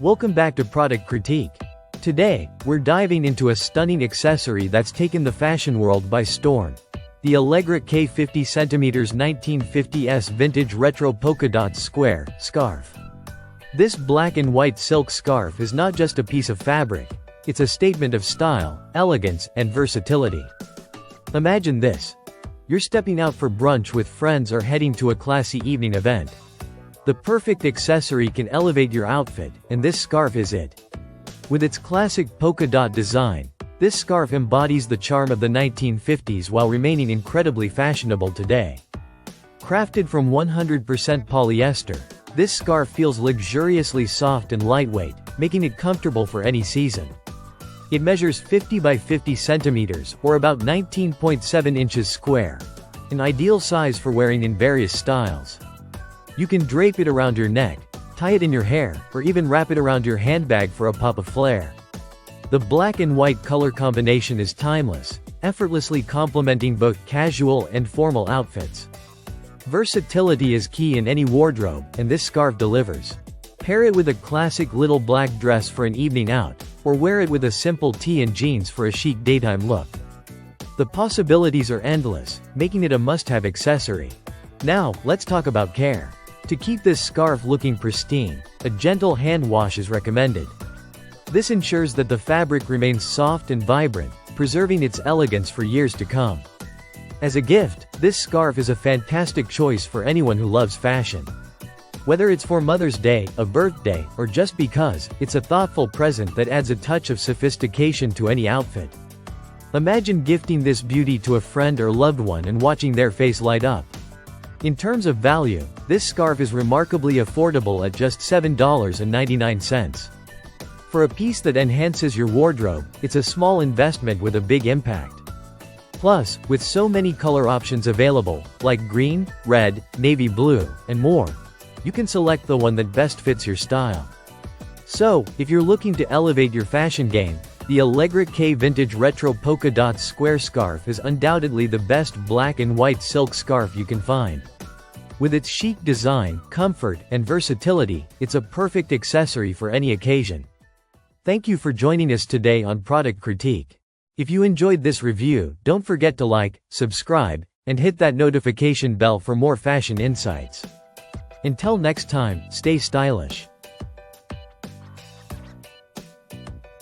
Welcome back to Product Critique. Today, we're diving into a stunning accessory that's taken the fashion world by storm. The Allegra K 50cm 1950s Vintage Retro Polka Dot Square Scarf. This black and white silk scarf is not just a piece of fabric, it's a statement of style, elegance, and versatility. Imagine this. You're stepping out for brunch with friends or heading to a classy evening event. The perfect accessory can elevate your outfit, and this scarf is it. With its classic polka dot design, this scarf embodies the charm of the 1950s while remaining incredibly fashionable today. Crafted from 100% polyester, this scarf feels luxuriously soft and lightweight, making it comfortable for any season. It measures 50 by 50 centimeters, or about 19.7 inches square, an ideal size for wearing in various styles. You can drape it around your neck, tie it in your hair, or even wrap it around your handbag for a pop of flair. The black and white color combination is timeless, effortlessly complementing both casual and formal outfits. Versatility is key in any wardrobe, and this scarf delivers. Pair it with a classic little black dress for an evening out, or wear it with a simple tee and jeans for a chic daytime look. The possibilities are endless, making it a must-have accessory. Now, let's talk about care. To keep this scarf looking pristine, a gentle hand wash is recommended. This ensures that the fabric remains soft and vibrant, preserving its elegance for years to come. As a gift, this scarf is a fantastic choice for anyone who loves fashion. Whether it's for Mother's Day, a birthday, or just because, it's a thoughtful present that adds a touch of sophistication to any outfit. Imagine gifting this beauty to a friend or loved one and watching their face light up. In terms of value, this scarf is remarkably affordable at just $7.99. For a piece that enhances your wardrobe, it's a small investment with a big impact. Plus, with so many color options available, like green, red, navy blue, and more, you can select the one that best fits your style. So, if you're looking to elevate your fashion game, the Allegra K Vintage Retro Polka Dot Square Scarf is undoubtedly the best black and white silk scarf you can find. With its chic design, comfort, and versatility, it's a perfect accessory for any occasion. Thank you for joining us today on Product Critique. If you enjoyed this review, don't forget to like, subscribe, and hit that notification bell for more fashion insights. Until next time, stay stylish.